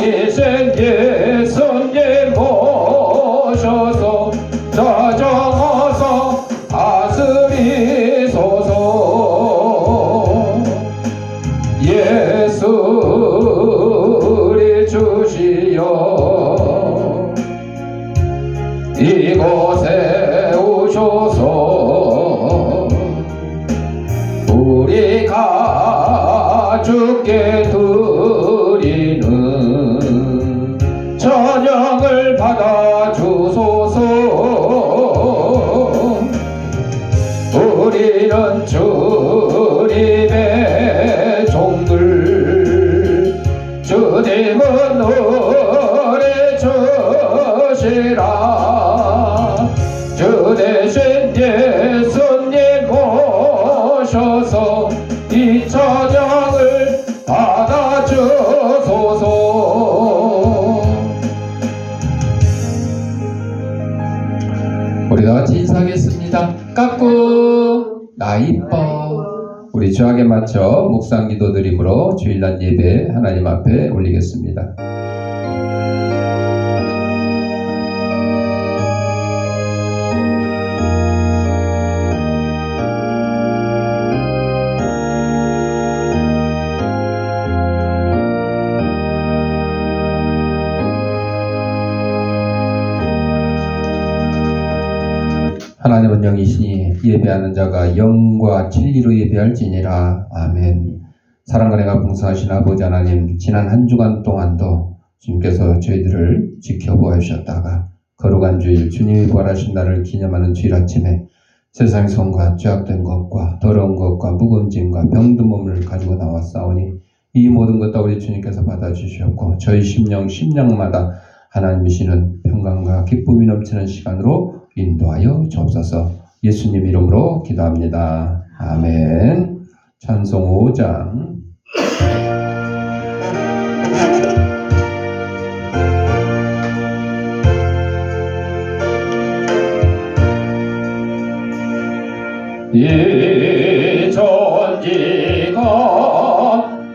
이제 예수님 모셔서 다정하사 다스리소서. 예수 우리 주시여 이곳에 오셔서 우리가 주께 드리는 찬양을 받아 주소서. 우리는 주님의 종들, 주님은 우리 주시라. 주 대신 예수님 모셔서 이 찬양을 받아 주소서. 우리 다 같이 인사하겠습니다. 까꿍 나 이뻐. 우리 주악에 맞춰 묵상 기도 드림으로 주일날 예배 하나님 앞에 올리겠습니다. 하나님은 영이시니 예배하는 자가 영과 진리로 예배할지니라. 아멘. 사랑과 내가 풍성하신 아버지 하나님, 지난 한 주간 동안도 주님께서 저희들을 지켜보아 주셨다가 거룩한 주일, 주님이 부활하신 날을 기념하는 주일 아침에 세상의 손과 죄악된 것과 더러운 것과 무거운 짐과 병든 몸을 가지고 나왔사오니 이 모든 것 다 우리 주님께서 받아주셨고 저희 심령마다 하나님이시는 평강과 기쁨이 넘치는 시간으로 인도하여 주옵소서. 예수님 이름으로 기도합니다. 아멘. 찬송 5장. 이 천지가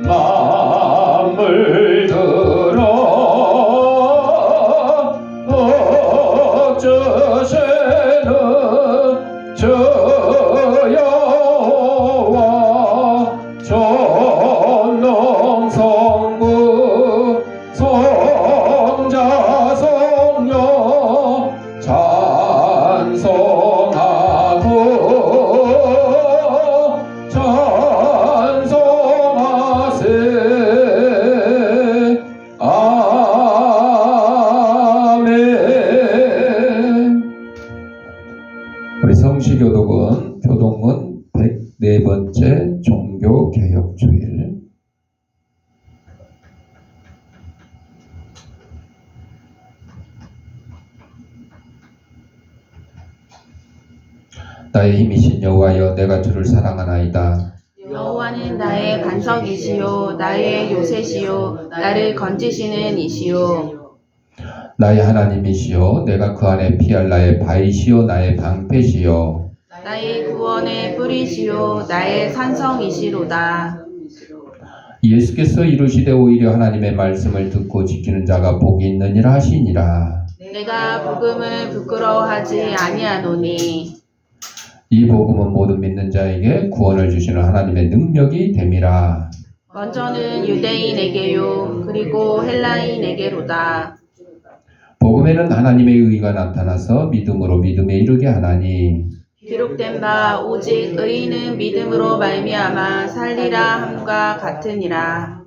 만물 들어 주시는 주 여호와 전능성부 성자 성령 찬송하세. 아멘. 우리 성시교독은 교동문 104번째 종교개혁주일. 나의 힘이신 여호와여, 내가 주를 사랑하나이다. 여호와는 나의 반석이시요 나의 요새시요 나를 건지시는 이시요 나의 하나님이시여, 내가 그 안에 피할 나의 바위시요 나의 방패시요 나의 구원의 뿌리시요 나의 산성이시로다. 예수께서 이루시되 오히려 하나님의 말씀을 듣고 지키는 자가 복이 있느니라 하시니라. 내가 복음을 부끄러워하지 아니하노니 이 복음은 모든 믿는 자에게 구원을 주시는 하나님의 능력이 됨이라. 먼저는 유대인에게요 그리고 헬라인에게로다. 복음에는 하나님의 의가 나타나서 믿음으로 믿음에 이르게 하나니 기록된 바 오직 의인은 믿음으로 말미암아 살리라 함과 같으니라.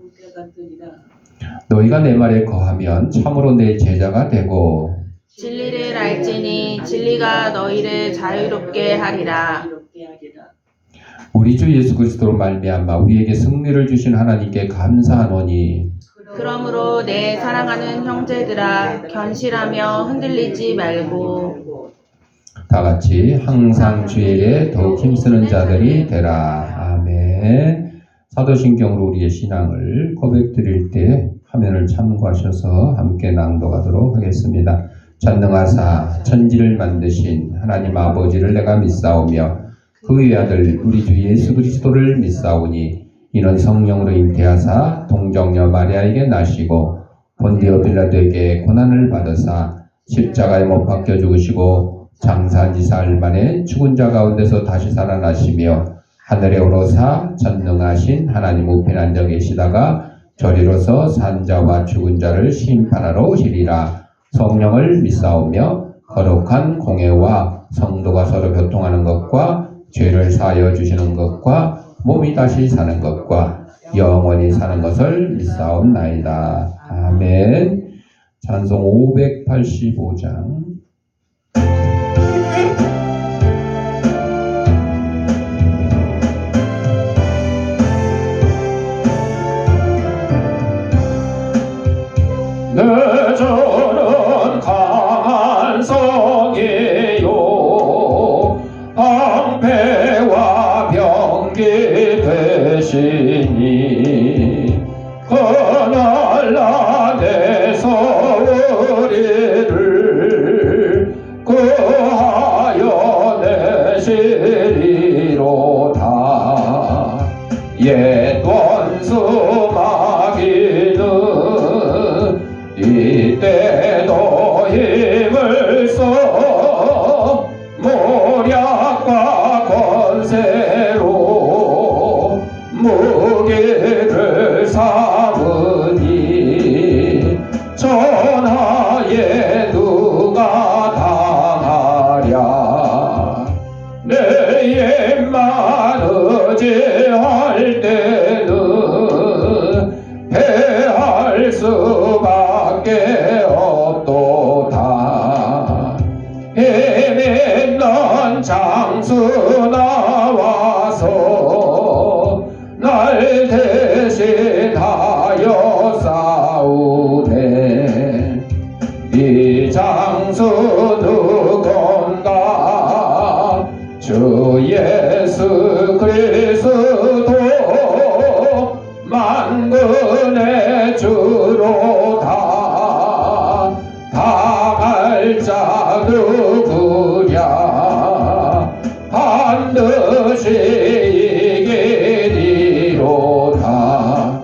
너희가 내 말에 거하면 참으로 내 제자가 되고 진리를 알지니 진리가 너희를 자유롭게 하리라. 우리 주 예수 그리스도로 말미암아 우리에게 승리를 주신 하나님께 감사하노니 그러므로 내 사랑하는 형제들아 견실하며 흔들리지 말고 다 같이 항상 주에게 더욱 힘쓰는 자들이 되라. 아멘. 사도신경으로 우리의 신앙을 고백드릴 때 화면을 참고하셔서 함께 낭독하도록 하겠습니다. 전능하사 천지를 만드신 하나님 아버지를 내가 믿사오며 그 외아들 우리 주 예수 그리스도를 믿사오니 이는 성령으로 잉태하사 동정녀 마리아에게 나시고 본디오 빌라도에게 고난을 받으사 십자가에 못 박혀 죽으시고 장사한 지 사흘 만에 죽은 자 가운데서 다시 살아나시며 하늘에 오르사 전능하신 하나님 우편에 앉아 계시다가 저리로서 산자와 죽은 자를 심판하러 오시리라. 성령을 믿사오며 거룩한 공회와 성도가 서로 교통하는 것과 죄를 사하여 주시는 것과 몸이 다시 사는 것과 영원히 사는 것을 믿사옵나이다. 아멘. 찬송 585장. 내 저는 강한 성이요 방패와 병기 되시니 그날 내서 우리를 구하여 내시리로다. 옛 원수 마귀는 이때도 힘을 써 모략과 권세로 무기를 삼으니 전하에 누가 당하랴. 내 입만 의지할 때는 패할 수밖에 없도다. 힘있는 장수 나와서 날 대신하여 싸우네. 이 장수 누군가 주 예수 그리스도 만군의 주로다. 당할 자 누구랴. 반드시 이기리로다.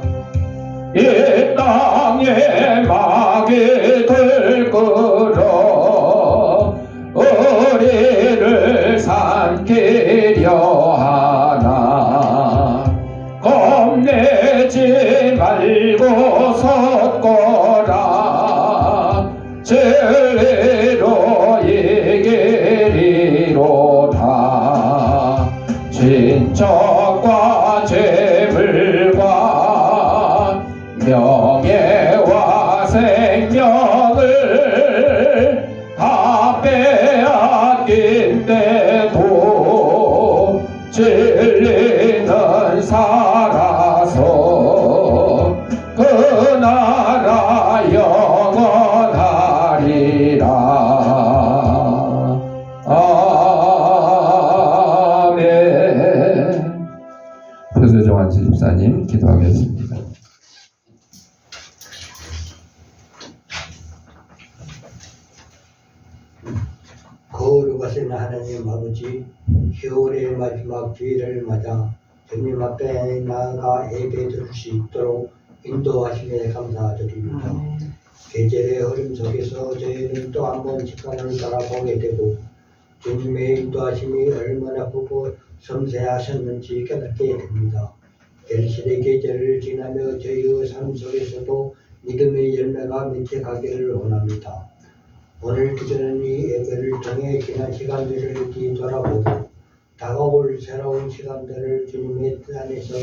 이 땅에 마귀 들끓어 우리를 삼키려 하나. 겁내지 말고 섰거라. 진리로 이기리로다. 친척과 재물과 명예와 생명을 다 빼앗긴데도 진리는 살아서 그 나라 영원하리라. 아멘. 표소정환 집사님 기도하겠습니다. 거룩하신 하나님 아버지, 겨울의 마지막 주일을 맞아 주님 앞에 나아가 예배드릴 수 있도록 인도하심에 감사드립니다. 계절의 흐름 속에서 저희는 또 한 번 직관을 바라보게 되고 주님의 인도하심이 얼마나 크고 섬세하셨는지 깨닫게 됩니다. 결실의 계절을 지나며 저희의 삶 속에서도 믿음의 열매가 맺혀가기를 원합니다. 오늘 기도는 이 예배를 통해 지난 시간들을 뒤돌아보고 다가올 새로운 시간들을 주님의 뜻 안에서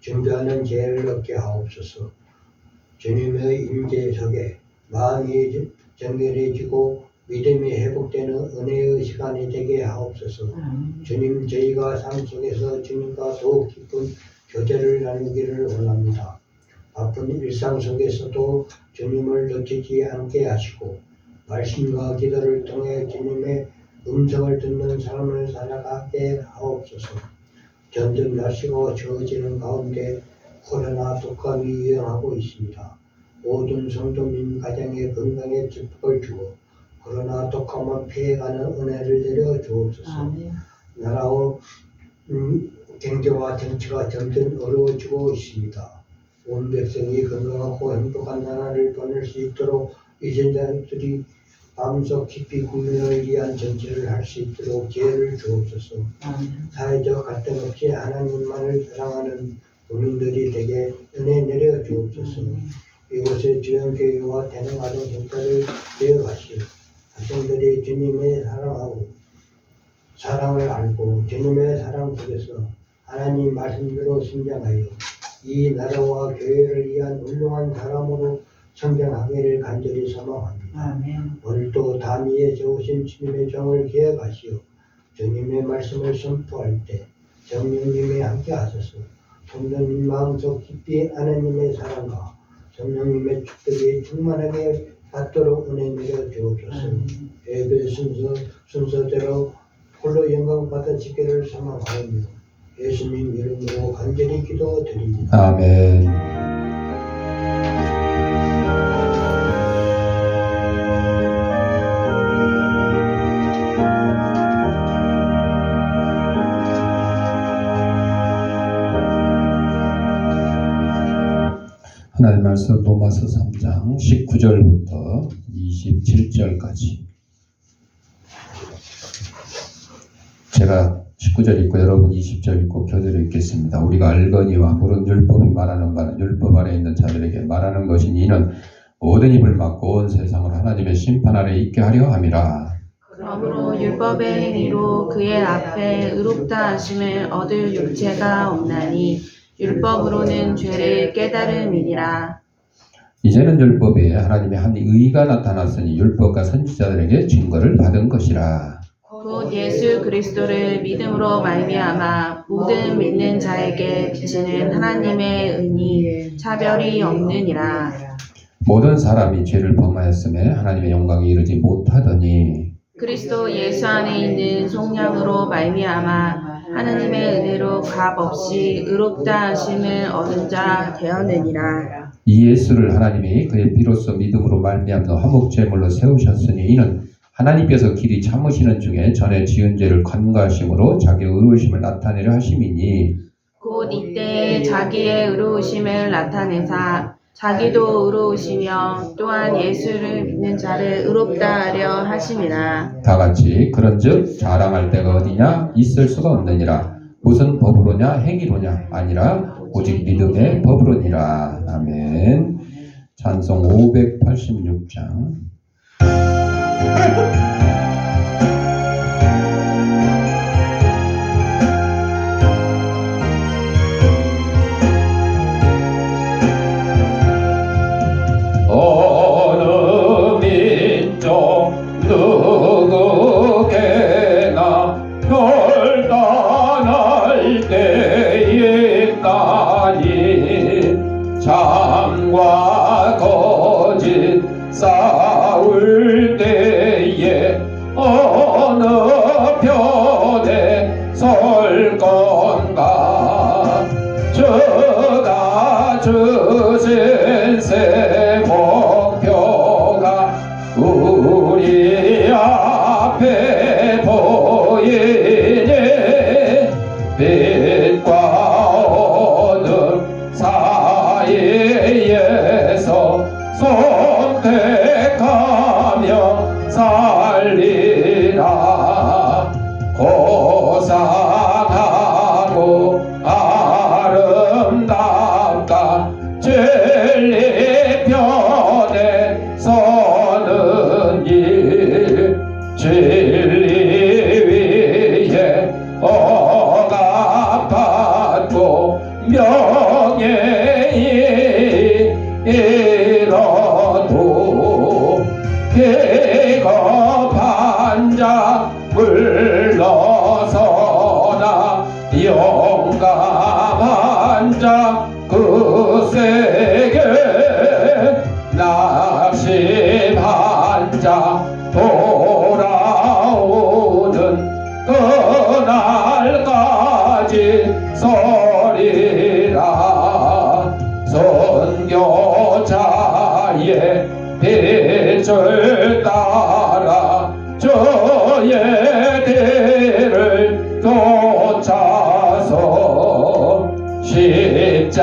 준비하는 지혜를 얻게 하옵소서. 주님의 임재 속에 마음이 정결해지고 믿음이 회복되는 은혜의 시간이 되게 하옵소서. 주님, 저희가 삶 속에서 주님과 더욱 깊은 교제를 나누기를 원합니다. 바쁜 일상 속에서도 주님을 놓치지 않게 하시고 말씀과 기도를 통해 주님의 음성을 듣는 삶을 살아가게 하옵소서. 점점 날씨가 추워지는 가운데 코로나 독감이 유행하고 있습니다. 모든 성도민 가정의 건강에 축복을 주어 코로나 독감을 피해가는 은혜를 내려 주옵소서. 나라와 경제와 정치가 점점 어려워지고 있습니다. 온 백성이 건강하고 행복한 나라를 보낼 수 있도록 이전자들이 마음속 깊이 국민을 위한 정치를 할 수 있도록 기회를 주옵소서. 사회적 갈등 없이 하나님만을 사랑하는 국민들이 되게 은혜 내려 주옵소서. 이곳의 주연 교회와 대능 아동 센터를 되어가시오. 학생들이 주님의 사랑하고 사랑을 알고 주님의 사랑 속에서 하나님 말씀대로 성장하여 이 나라와 교회를 위한 훌륭한 사람으로 성장하기를 간절히 소망합니다. 오늘도 담위에 세우신 주님의 종을 기억하시오. 주님의 말씀을 선포할 때 성령님이 함께 하소서. 성령님 마음속 깊이 하나님의 사랑과 성령님의 축복이 충만하게 받도록 은혜 내려 주옵소서. 예배 순서대로 홀로 영광 받아지기를 소망하오며 예수님 이름으로 간절히 기도드립니다. 아멘. 하나님 말씀 로마서 3장 19절부터 27절까지. 제가 19절 읽고 여러분 20절 읽고 교대로 읽겠습니다. 우리가 알거니와 물은 율법이 말하는 바는 율법 아래 있는 자들에게 말하는 것이니 이는 모든 입을 막고 온 세상을 하나님의 심판 아래 있게 하려 함이라. 그러므로 율법의 행위로 그의 앞에 의롭다 하심을 얻을 육체가 없나니 율법으로는 죄를 깨달음이니라. 이제는 율법에 하나님의 한 의가 나타났으니 율법과 선지자들에게 증거를 받은 것이라. 곧 예수 그리스도를 믿음으로 말미암아 모든 믿는 자에게 비치는 하나님의 은이 차별이 없느니라. 모든 사람이 죄를 범하였음에 하나님의 영광에 이르지 못하더니 그리스도 예수 안에 있는 속량으로 말미암아 하나님의 은혜로 값 없이 의롭다 하심을 얻은 자 되었느니라. 이 예수를 하나님이 그의 피로써 믿음으로 말미암아 화목제물로 세우셨으니 이는 하나님께서 길이 참으시는 중에 전에 지은 죄를 간과하심으로 자기의 의로우심을 나타내려 하심이니 곧 이때에 자기의 의로우심을 나타내사 자기도 의로우시며 또한 예수를 믿는 자를 의롭다 하려 하심이라. 다같이 그런즉 자랑할 데가 어디냐 있을 수가 없느니라. 무슨 법으로냐 행위로냐 아니라 오직 믿음의 법으로니라. 아멘. 찬송 586장. 어느 민족 누구게나 결단할 때에 있다니 참과 거짓 싸울 때에 어느 편에 설 건가 저가 주신 새 목표가 우리 앞에 보이니 빛과 어둠 사이에서 선택하며 살리라. 고상하고 아름답다 진리 편에 서는 일 진리 위에 억압받고 명예히 잃어도 비겁한 자 물러서나 용감한 자 그 세계 낙심한 자 돌아오는 그날까지 서리라. 선교자의 빛을 따라 저의 뒤를 쫓아서 십자가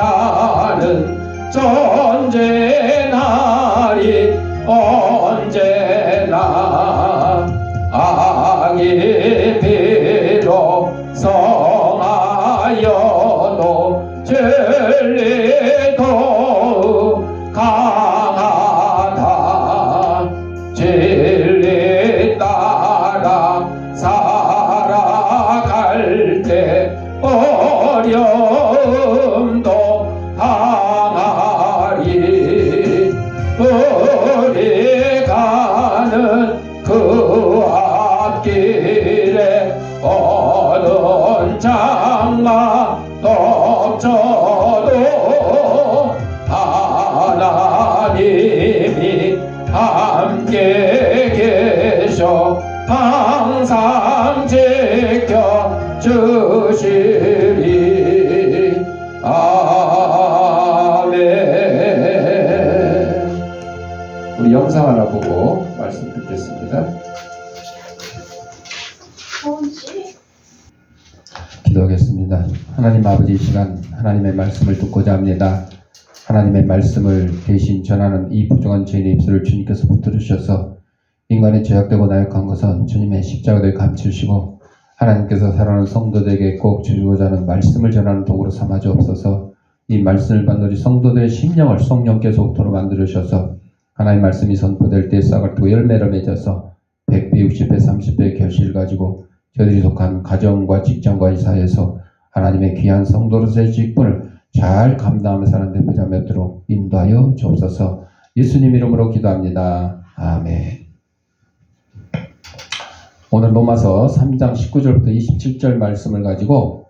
나는 존재나리 언제나 악이 비록 성하여도 진리도 강하다. 진리 따라 살아갈 때 어려움도 당하리. 우리 가는 그 앞길에 어느 장마 덮쳐도 하나님이 함께 계셔 항상 지켜주시리. 아멘. 우리 영상 하나 보고 말씀 듣겠습니다. 기도하겠습니다. 하나님 아버지, 이 시간 하나님의 말씀을 듣고자 합니다. 하나님의 말씀을 대신 전하는 이 부정한 죄인의 입술을 주님께서 붙들으셔서 인간의 죄악되고 나약한 것은 주님의 십자가를 감추시고 하나님께서 사랑하는 성도들에게 꼭 주시고자 하는 말씀을 전하는 도구로 삼아 주옵소서. 이 말씀을 받는 우리 성도들의 심령을 성령께서 옥토로 만들으셔서 하나님의 말씀이 선포될 때 싹을 두 열매를 맺어서 100배, 60배, 30배의 결실을 가지고 저희들이 속한 가정과 직장과의 사회에서 하나님의 귀한 성도로서의 직분을 잘 감당하며 사는 대표자 맺도록 인도하여 주옵소서. 예수님 이름으로 기도합니다. 아멘. 오늘 로마서 3장 19절부터 27절 말씀을 가지고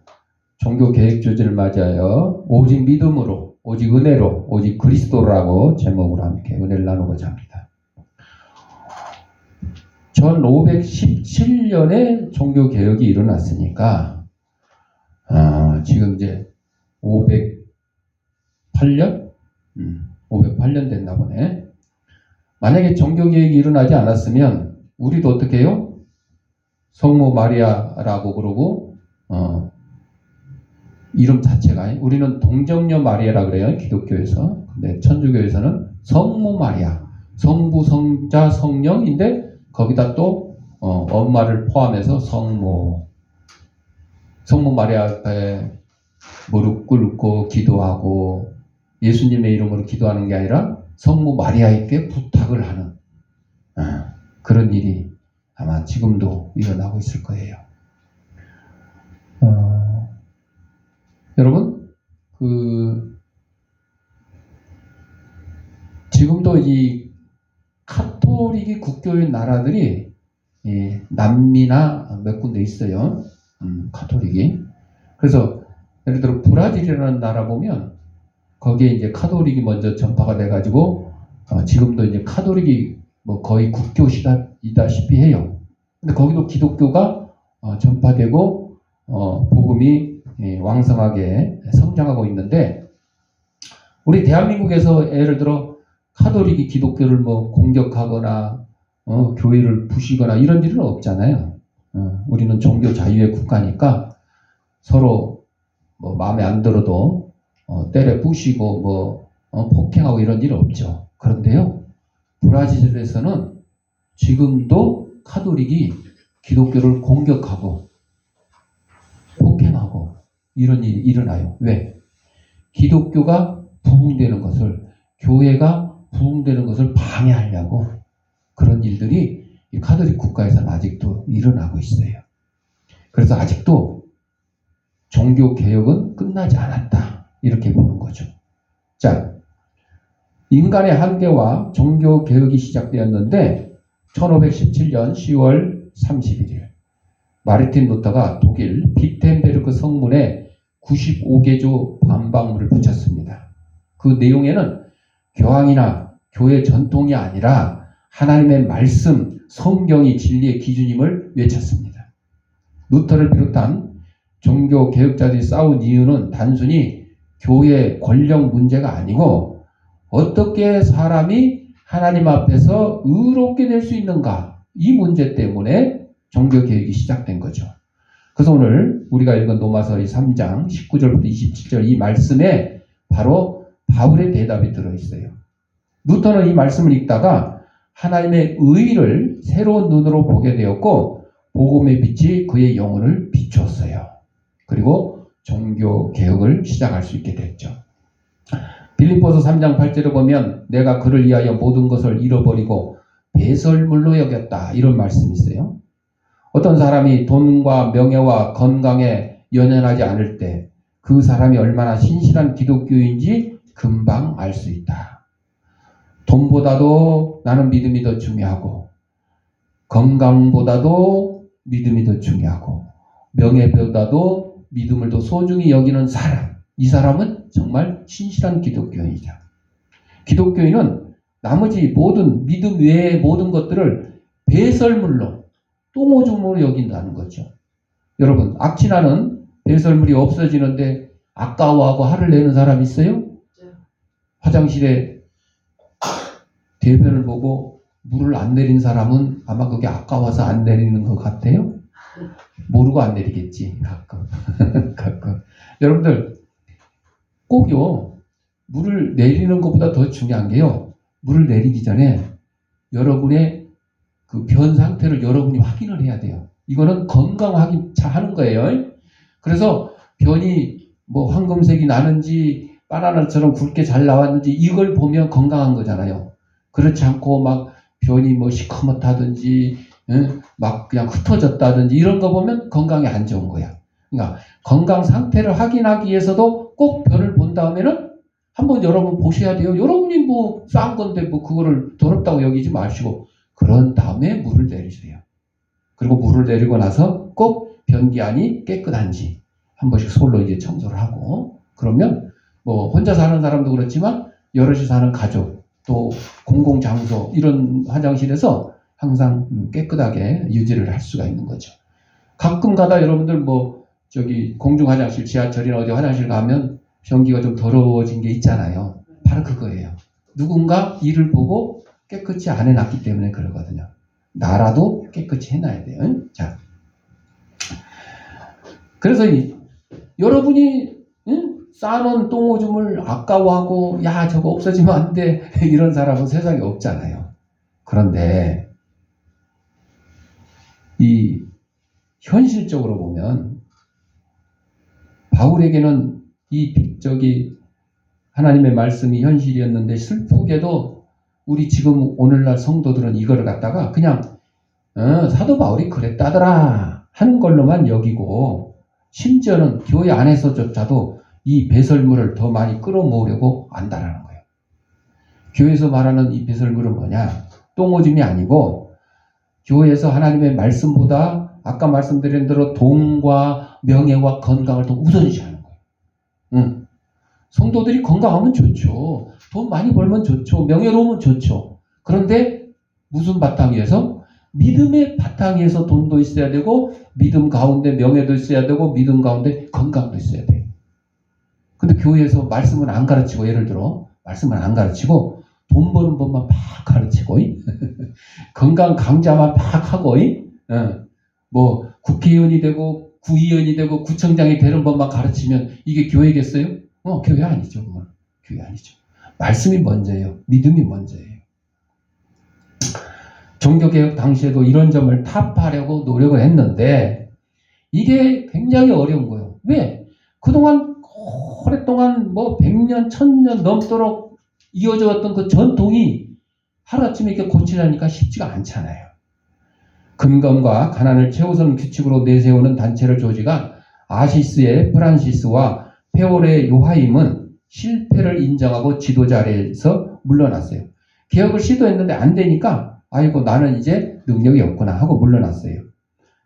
종교 계획 주제를 맞이하여 오직 믿음으로, 오직 은혜로, 오직 그리스도라고 제목으로 함께 은혜를 나누고자 합니다. 1517년에 종교 개혁이 일어났으니까 지금 이제 508년? 508년 됐나 보네. 만약에 종교 개혁이 일어나지 않았으면 우리도 어떻게 해요? 성모 마리아라고 그러고 이름 자체가 우리는 동정녀 마리아라 그래요, 기독교에서. 근데 천주교에서는 성모 마리아, 성부, 성자, 성령인데 거기다 또 엄마를 포함해서 성모 마리아 앞에 무릎 꿇고 기도하고 예수님의 이름으로 기도하는 게 아니라 성모 마리아에게 부탁을 하는 그런 일이 아마 지금도 일어나고 있을 거예요. 여러분, 지금도 이 카톨릭이 국교인 나라들이 남미나 몇 군데 있어요. 카톨릭이. 그래서 예를 들어 브라질이라는 나라 보면 거기에 이제 카톨릭이 먼저 전파가 돼가지고 지금도 이제 카톨릭이 뭐 거의 국교시다시피 해요. 근데 거기도 기독교가 전파되고 복음이 왕성하게 성장하고 있는데 우리 대한민국에서 예를 들어 카톨릭이 기독교를 뭐 공격하거나 교회를 부시거나 이런 일은 없잖아요. 우리는 종교 자유의 국가니까 서로 뭐 마음에 안 들어도 때려 부시고 뭐 폭행하고 이런 일 없죠. 그런데요, 브라질에서는 지금도 카톨릭이 기독교를 공격하고 폭행하고 이런 일이 일어나요. 왜? 기독교가 부흥되는 것을, 교회가 부흥되는 것을 방해하려고 그런 일들이 이 카톨릭 국가에서는 아직도 일어나고 있어요. 그래서 아직도 종교 개혁은 끝나지 않았다, 이렇게 보는 거죠. 자, 인간의 한계와 종교 개혁이 시작되었는데 1517년 10월 31일 마르틴 루터가 독일 비텐베르크 성문에 95개조 반박문을 붙였습니다. 그 내용에는 교황이나 교회 전통이 아니라 하나님의 말씀, 성경이 진리의 기준임을 외쳤습니다. 루터를 비롯한 종교 개혁자들이 싸운 이유는 단순히 교회 권력 문제가 아니고 어떻게 사람이 하나님 앞에서 의롭게 될 수 있는가, 이 문제 때문에 종교 개혁이 시작된 거죠. 그래서 오늘 우리가 읽은 로마서 3장 19절부터 27절 이 말씀에 바로 바울의 대답이 들어있어요. 루터는 이 말씀을 읽다가 하나님의 의의를 새로운 눈으로 보게 되었고 복음의 빛이 그의 영혼을 비추었어요. 그리고 종교 개혁을 시작할 수 있게 됐죠. 빌립보서 3장 8절에 보면 내가 그를 위하여 모든 것을 잃어버리고 배설물로 여겼다 이런 말씀이 있어요. 어떤 사람이 돈과 명예와 건강에 연연하지 않을 때 그 사람이 얼마나 신실한 기독교인지 금방 알 수 있다. 돈보다도 나는 믿음이 더 중요하고 건강보다도 믿음이 더 중요하고 명예보다도 믿음을 더 소중히 여기는 사람, 이 사람은 정말 신실한 기독교인이다. 기독교인은 나머지 모든 믿음 외의 모든 것들을 배설물로 똥오줌으로 여긴다는 거죠. 여러분, 악취나는 배설물이 없어지는데 아까워하고 화를 내는 사람 있어요? 화장실에 대변을 보고 물을 안 내린 사람은 아마 그게 아까워서 안 내리는 것 같아요? 모르고 안 내리겠지, 가끔. 가끔. 여러분들, 꼭요, 물을 내리는 것보다 더 중요한 게요, 물을 내리기 전에 여러분의 그 변 상태를 여러분이 확인을 해야 돼요. 이거는 건강 확인 잘 하는 거예요. 그래서 변이 뭐 황금색이 나는지 바나나처럼 굵게 잘 나왔는지 이걸 보면 건강한 거잖아요. 그렇지 않고 막 변이 뭐 시커멓다든지 막 그냥 흩어졌다든지 이런 거 보면 건강에 안 좋은 거야. 그러니까 건강 상태를 확인하기 위해서도 꼭 변을 본 다음에는 한번 여러분 보셔야 돼요. 여러분이 뭐 싼 건데 뭐 그거를 더럽다고 여기지 마시고 그런 다음에 물을 내리세요. 그리고 물을 내리고 나서 꼭 변기안이 깨끗한지 한 번씩 솔로 이제 청소를 하고 그러면 뭐 혼자 사는 사람도 그렇지만 여럿이 사는 가족 또 공공장소 이런 화장실에서 항상 깨끗하게 유지를 할 수가 있는 거죠. 가끔 가다 여러분들 뭐 저기 공중 화장실 지하철이나 어디 화장실 가면 변기가 좀 더러워진 게 있잖아요. 바로 그거예요. 누군가 이를 보고 깨끗이 안 해놨기 때문에 그러거든요. 나라도 깨끗이 해놔야 돼요. 자, 그래서 여러분이 쌓아놓은 똥오줌을 아까워하고 야 저거 없어지면 안 돼 이런 사람은 세상에 없잖아요. 그런데 이 현실적으로 보면 바울에게는 이 하나님의 말씀이 현실이었는데 슬프게도 우리 지금 오늘날 성도들은 이거를 갖다가 그냥 사도 바울이 그랬다더라 하는 걸로만 여기고 심지어는 교회 안에서조차도 이 배설물을 더 많이 끌어모으려고 안다라는 거예요. 교회에서 말하는 이 배설물은 뭐냐? 똥오줌이 아니고 교회에서 하나님의 말씀보다 아까 말씀드린 대로 돈과 명예와 건강을 더 우선시하는 거예요. 성도들이 건강하면 좋죠. 돈 많이 벌면 좋죠. 명예로우면 좋죠. 그런데 무슨 바탕 위에서? 믿음의 바탕 위에서 돈도 있어야 되고 믿음 가운데 명예도 있어야 되고 믿음 가운데 건강도 있어야 돼요. 근데 교회에서 말씀은 안 가르치고 예를 들어 말씀은 안 가르치고 돈 버는 법만 막 가르치고 건강 강좌만 막 하고 뭐 국회의원이 되고 구의원이 되고 구청장이 되는 법만 가르치면 이게 교회겠어요? 교회 아니죠. 그건. 교회 아니죠. 말씀이 먼저예요. 믿음이 먼저예요. 종교개혁 당시에도 이런 점을 타파하려고 노력을 했는데 이게 굉장히 어려운 거예요. 왜? 그동안 오랫동안 뭐 100년, 1000년 넘도록 이어져 왔던 그 전통이 하루아침에 이렇게 고치려니까 쉽지가 않잖아요. 금검과 가난을 최우선 규칙으로 내세우는 단체를 조직한 아시스의 프란시스와 페올의 요하임은 실패를 인정하고 지도자 아래에서 물러났어요. 개혁을 시도했는데 안 되니까 아이고 나는 이제 능력이 없구나 하고 물러났어요.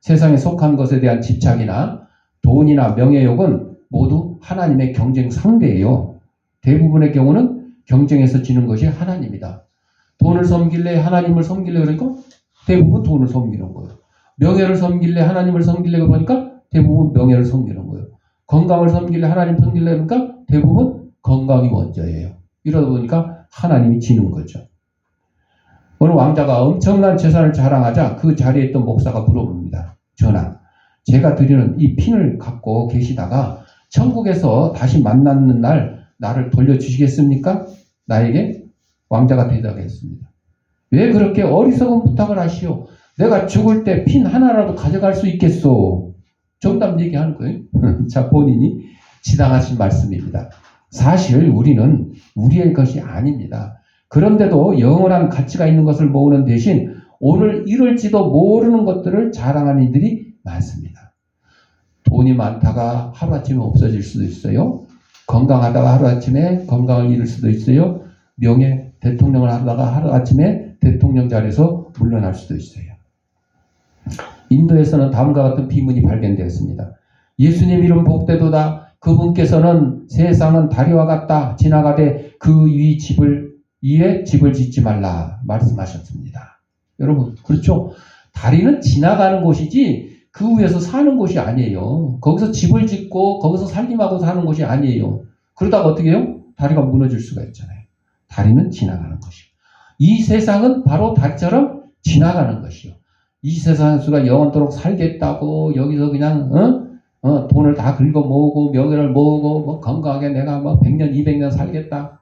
세상에 속한 것에 대한 집착이나 돈이나 명예욕은 모두 하나님의 경쟁 상대예요. 대부분의 경우는 경쟁에서 지는 것이 하나님이다. 돈을 섬길래 하나님을 섬길래 그러니까 대부분 돈을 섬기는 거예요. 명예를 섬길래 하나님을 섬길래 그러니까 대부분 명예를 섬기는 거예요. 건강을 섬길래 하나님 섬길래 그러니까 대부분 건강이 먼저예요. 이러다 보니까 하나님이 지는 거죠. 어느 왕자가 엄청난 재산을 자랑하자 그 자리에 있던 목사가 물어봅니다. 전하, 제가 드리는 이 핀을 갖고 계시다가 천국에서 다시 만나는 날 나를 돌려주시겠습니까? 나에게 왕자가 대답했습니다. 왜 그렇게 어리석은 부탁을 하시오? 내가 죽을 때 핀 하나라도 가져갈 수 있겠소? 정답 얘기하는 거예요. 자, 본인이 지당하신 말씀입니다. 사실 우리는 우리의 것이 아닙니다. 그런데도 영원한 가치가 있는 것을 모으는 대신 오늘 이룰지도 모르는 것들을 자랑하는 이들이 많습니다. 돈이 많다가 하루아침에 없어질 수도 있어요. 건강하다가 하루아침에 건강을 잃을 수도 있어요. 명예 대통령을 하다가 하루아침에 대통령 자리에서 물러날 수도 있어요. 인도에서는 다음과 같은 비문이 발견되었습니다. 예수님 이름 복되도다. 그분께서는 세상은 다리와 같다. 지나가되 그 위에 집을 짓지 말라 말씀하셨습니다. 여러분, 그렇죠? 다리는 지나가는 곳이지 그 위에서 사는 곳이 아니에요. 거기서 집을 짓고 거기서 살림하고 사는 곳이 아니에요. 그러다가 어떻게 해요? 다리가 무너질 수가 있잖아요. 다리는 지나가는 것이요. 이 세상은 바로 다리처럼 지나가는 것이요. 이 세상에서 영원토록 살겠다고 여기서 그냥 돈을 다 긁어 모으고 명예를 모으고 뭐 건강하게 내가 뭐 100년 200년 살겠다.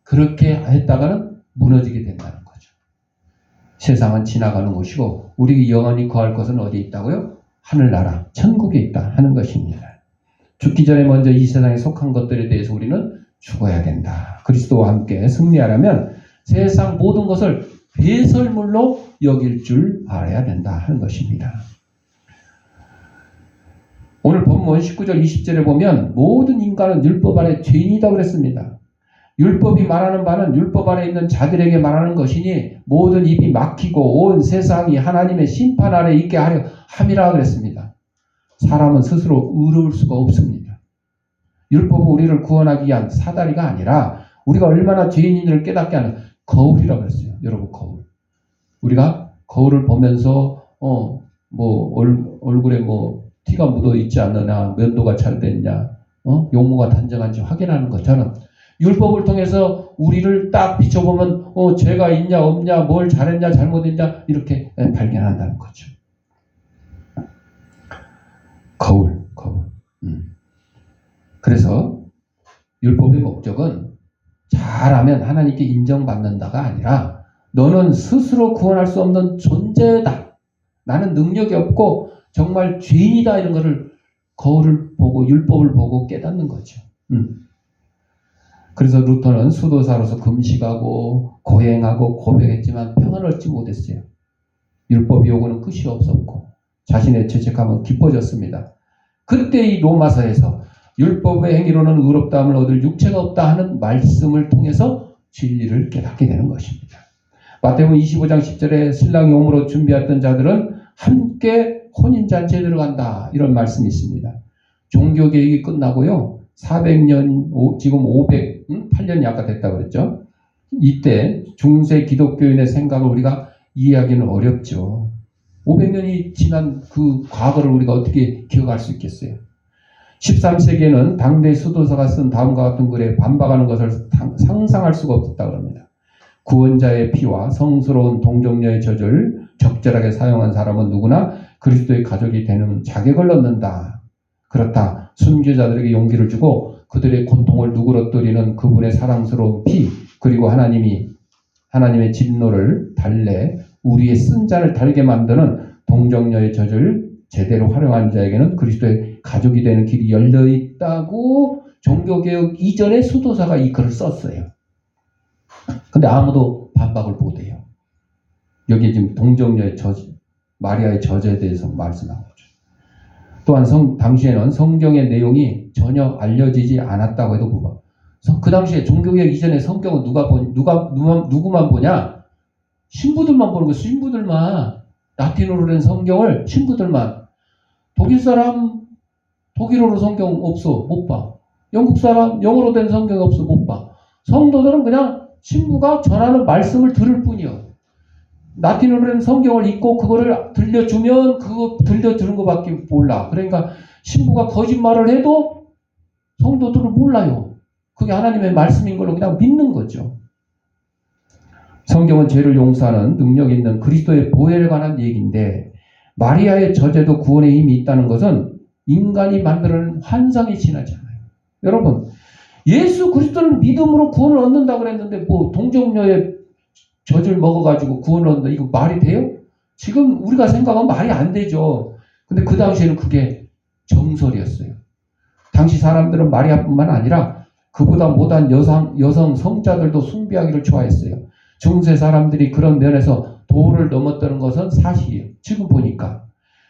그렇게 했다가는 무너지게 된다는 거죠. 세상은 지나가는 곳이고 우리 영원히 거할 것은 어디에 있다고요? 하늘나라 천국에 있다 하는 것입니다. 죽기 전에 먼저 이 세상에 속한 것들에 대해서 우리는 죽어야 된다. 그리스도와 함께 승리하려면 세상 모든 것을 배설물로 여길 줄 알아야 된다 하는 것입니다. 오늘 본문 19절 20절에 보면 모든 인간은 율법 아래 죄인이다 그랬습니다. 율법이 말하는 바는 율법 아래 있는 자들에게 말하는 것이니 모든 입이 막히고 온 세상이 하나님의 심판 아래 있게 하려 함이라 그랬습니다. 사람은 스스로 의로울 수가 없습니다. 율법은 우리를 구원하기 위한 사다리가 아니라 우리가 얼마나 죄인인지를 깨닫게 하는 거울이라고 그랬어요. 여러분, 거울. 우리가 거울을 보면서 얼굴에 뭐 티가 묻어 있지 않느냐, 면도가 잘 됐냐, 용모가 단정한지 확인하는 것처럼 율법을 통해서 우리를 딱 비춰보면 죄가 있냐 없냐, 뭘 잘했냐 잘못했냐 이렇게 발견한다는 거죠. 거울. 그래서 율법의 목적은 잘하면 하나님께 인정받는다가 아니라 너는 스스로 구원할 수 없는 존재다. 나는 능력이 없고 정말 죄인이다. 이런 것을 거울을 보고 율법을 보고 깨닫는 거죠. 그래서 루터는 수도사로서 금식하고 고행하고 고백했지만 평안을 얻지 못했어요. 율법 요구는 끝이 없었고 자신의 죄책감은 깊어졌습니다. 그때 이 로마서에서 율법의 행위로는 의롭다함을 얻을 육체가 없다 하는 말씀을 통해서 진리를 깨닫게 되는 것입니다. 마태복음 25장 10절에 신랑이 옴으로 준비했던 자들은 함께 혼인잔치에 들어간다. 이런 말씀이 있습니다. 종교개혁이 끝나고요. 400년, 지금 508년이 아까 됐다고 그랬죠. 이때 중세 기독교인의 생각을 우리가 이해하기는 어렵죠. 500년이 지난 그 과거를 우리가 어떻게 기억할 수 있겠어요. 13세기에는 당대 수도사가 쓴 다음과 같은 글에 반박하는 것을 상상할 수가 없었다고 합니다. 구원자의 피와 성스러운 동정녀의 젖을 적절하게 사용한 사람은 누구나 그리스도의 가족이 되는 자격을 얻는다. 그렇다. 순교자들에게 용기를 주고 그들의 고통을 누그러뜨리는 그분의 사랑스러운 피, 그리고 하나님의 진노를 달래 우리의 쓴 잔을 달게 만드는 동정녀의 젖을 제대로 활용한 자에게는 그리스도의 가족이 되는 길이 열려 있다고 종교개혁 이전에 수도사가 이 글을 썼어요. 근데 아무도 반박을 못해요. 여기 지금 동정녀의 마리아의 저주에 대해서 말씀하고 있죠. 또한 당시에는 성경의 내용이 전혀 알려지지 않았다고 해도 그 당시에 종교개혁 이전에 성경은 누구만 보냐? 신부들만 보는 거예요. 신부들만. 라틴어로 된 성경을 신부들만. 독일 사람 독일어로 성경 없어. 못 봐. 영국 사람 영어로 된 성경 없어. 못 봐. 성도들은 그냥 신부가 전하는 말씀을 들을 뿐이요. 라틴어로 된 성경을 읽고 그거를 들려주면 그거 들려주는 것밖에 몰라. 그러니까 신부가 거짓말을 해도 성도들은 몰라요. 그게 하나님의 말씀인 걸로 그냥 믿는 거죠. 성경은 죄를 용서하는 능력 있는 그리스도의 보혈에 관한 얘기인데 마리아의 저죄도 구원의 힘이 있다는 것은 인간이 만드는 환상에 지나지 않아요. 여러분, 예수 그리스도를 믿음으로 구원을 얻는다 그랬는데 뭐 동정녀의 젖을 먹어가지고 구원을 얻는다. 이거 말이 돼요? 지금 우리가 생각하면 말이 안 되죠. 근데 그 당시에는 그게 정설이었어요. 당시 사람들은 마리아뿐만 아니라 그보다 못한 여성 성자들도 숭배하기를 좋아했어요. 중세 사람들이 그런 면에서 도를 넘었다는 것은 사실이에요. 지금 보니까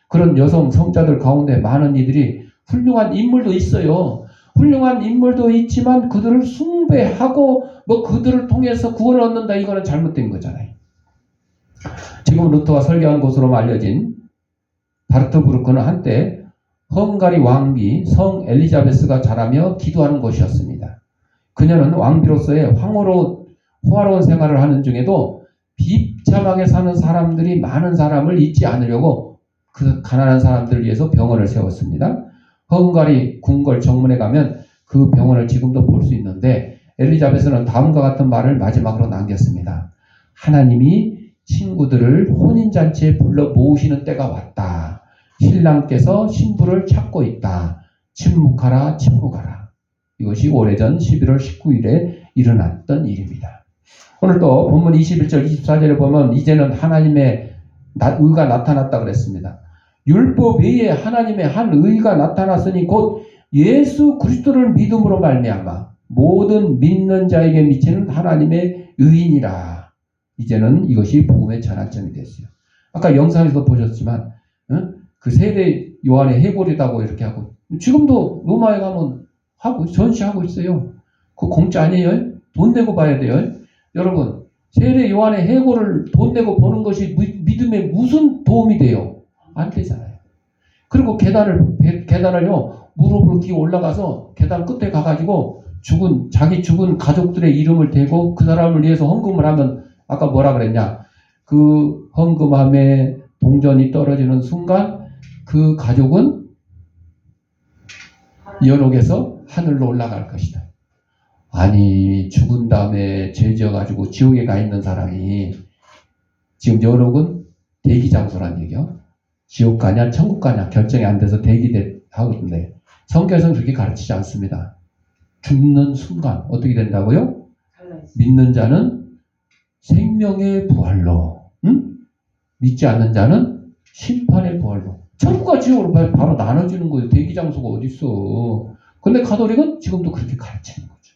그런 여성 성자들 가운데 많은 이들이 훌륭한 인물도 있어요. 훌륭한 인물도 있지만 그들을 숭배하고 뭐 그들을 통해서 구원을 얻는다, 이거는 잘못된 거잖아요. 지금 루터가 설교한 곳으로 알려진 바르트부르크는 한때 헝가리 왕비 성 엘리자베스가 자라며 기도하는 곳이었습니다. 그녀는 왕비로서의 호화로운 생활을 하는 중에도 비참하게 사는 사람들이 많은 사람을 잊지 않으려고 그 가난한 사람들을 위해서 병원을 세웠습니다. 헝가리 궁궐 정문에 가면 그 병원을 지금도 볼 수 있는데 엘리자베스는 다음과 같은 말을 마지막으로 남겼습니다. 하나님이 친구들을 혼인잔치에 불러 모으시는 때가 왔다. 신랑께서 신부를 찾고 있다. 침묵하라, 침묵하라. 이것이 오래전 11월 19일에 일어났던 일입니다. 오늘 또 본문 21절 24절에 보면 이제는 하나님의 의가 나타났다 그랬습니다. 율법 외에 하나님의 한 의가 나타났으니 곧 예수 그리스도를 믿음으로 말미암아 모든 믿는 자에게 미치는 하나님의 의인이라. 이제는 이것이 복음의 전환점이 됐어요. 아까 영상에서 보셨지만 그 세례 요한의 해골이라고 이렇게 하고 지금도 로마에 가면 하고 전시하고 있어요. 그거 공짜 아니에요? 돈 내고 봐야 돼요. 여러분, 세례 요한의 해골을 돈 내고 보는 것이 믿음에 무슨 도움이 돼요? 안 되잖아요. 그리고 계단을요, 무릎을 끼고 올라가서 계단 끝에 가가지고 자기 죽은 가족들의 이름을 대고 그 사람을 위해서 헌금을 하면 아까 뭐라 그랬냐? 그 헌금함에 동전이 떨어지는 순간 그 가족은 연옥에서 하늘로 올라갈 것이다. 아니, 죽은 다음에 죄 지어가지고 지옥에 가 있는 사람이 지금 연옥은 대기 장소란 얘기요. 지옥 가냐 천국 가냐 결정이 안 돼서 대기하거든요. 성경에서는 그렇게 가르치지 않습니다. 죽는 순간 어떻게 된다고요? 믿는 자는 생명의 부활로, 믿지 않는 자는 심판의 부활로. 천국과 지옥으로 바로 나눠지는 거예요. 대기 장소가 어디 있어? 근데 가톨릭은 지금도 그렇게 가르치는 거죠.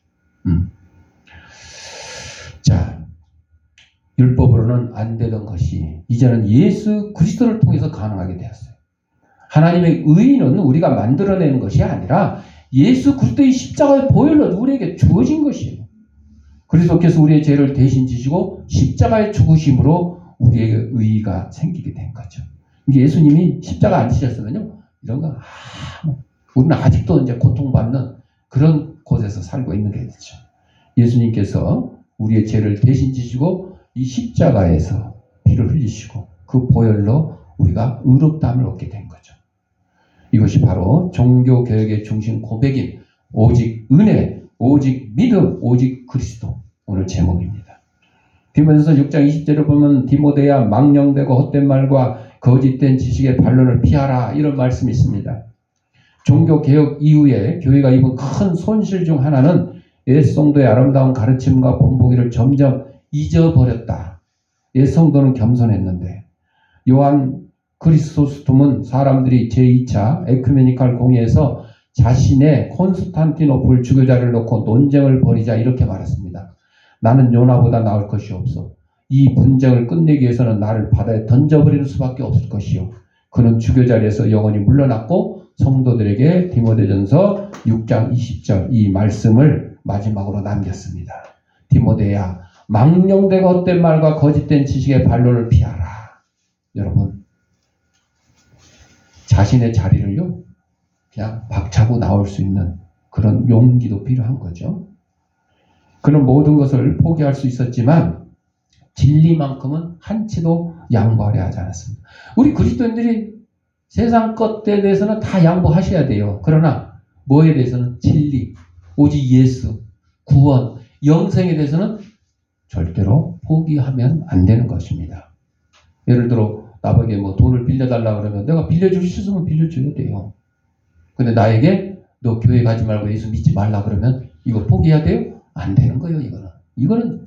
자, 율법으로는 안 되던 것이 이제는 예수 그리스도를 통해서 가능하게 되었어요. 하나님의 의의는 우리가 만들어내는 것이 아니라 예수 그리스도의 십자가의 보혈로 우리에게 주어진 것이에요. 그리스도께서 우리의 죄를 대신 지시고 십자가의 죽으심으로 우리에게 의의가 생기게 된 거죠. 이게 예수님이 십자가 안 지셨으면요, 이런 거 우리는 아직도 이제 고통받는 그런 곳에서 살고 있는 게 되죠. 예수님께서 우리의 죄를 대신 지시고 이 십자가에서 피를 흘리시고 그 보혈로 우리가 의롭다함을 얻게 된 거죠. 이것이 바로 종교개혁의 중심 고백인 오직 은혜, 오직 믿음, 오직 그리스도, 오늘 제목입니다. 디모데전서 6장 20절을 보면 디모데야 망령되고 헛된 말과 거짓된 지식의 반론을 피하라, 이런 말씀이 있습니다. 종교개혁 이후에 교회가 입은 큰 손실 중 하나는 옛 성도의 아름다운 가르침과 본보기를 점점 잊어버렸다. 옛 성도는 겸손했는데 요한 크리스토스톰은 사람들이 제2차 에큐메니칼 공의에서 자신의 콘스탄티노플 주교자를 놓고 논쟁을 벌이자 이렇게 말했습니다. 나는 요나보다 나을 것이 없어. 이 분쟁을 끝내기 위해서는 나를 바다에 던져버리는 수밖에 없을 것이요. 그는 주교 자리에서 영원히 물러났고 성도들에게 디모데전서 6장 20절 이 말씀을 마지막으로 남겼습니다. 디모데야, 망령되고 헛된 말과 거짓된 지식의 반론을 피하라. 여러분, 자신의 자리를요, 그냥 박차고 나올 수 있는 그런 용기도 필요한 거죠. 그는 모든 것을 포기할 수 있었지만 진리만큼은 한치도 양보하려 하지 않았습니다. 우리 그리스도인들이 세상 것에 대해서는 다 양보하셔야 돼요. 그러나 뭐에 대해서는 진리, 오직 예수, 구원, 영생에 대해서는 절대로 포기하면 안 되는 것입니다. 예를 들어 나에게 뭐 돈을 빌려달라 그러면 내가 빌려줄 수 있으면 빌려줘야 돼요. 근데 나에게 너 교회 가지 말고 예수 믿지 말라 그러면 이거 포기해야 돼요? 안 되는 거예요, 이거는